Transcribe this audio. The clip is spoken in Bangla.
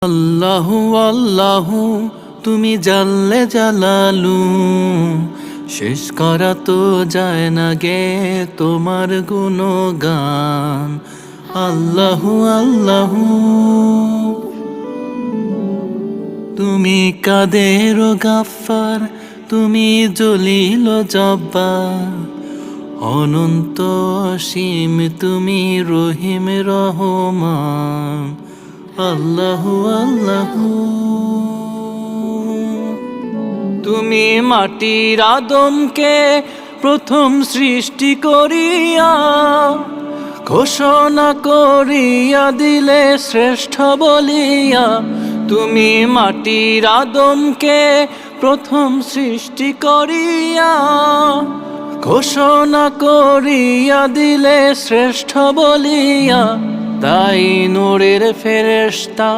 আল্লাহু আল্লাহু তুমি জাল্লে জালালু, শেষ করা তো যায় না গে তোমার গুণগান। আল্লাহু আল্লাহু তুমি কাদের গাফফার, তুমি জলিল জব্বার, অনন্ত অসীম তুমি রহিম রহমান। আল্লাহু আল্লাহু তুমি মাটির আদমকে প্রথম সৃষ্টি করিয়া ঘোষণা করিয়া দিলে শ্রেষ্ঠ বলিয়া। তুমি মাটির আদমকে প্রথম সৃষ্টি করিয়া ঘোষণা করিয়া দিলে শ্রেষ্ঠ বলিয়া। তাই নূরের ফেরেশতা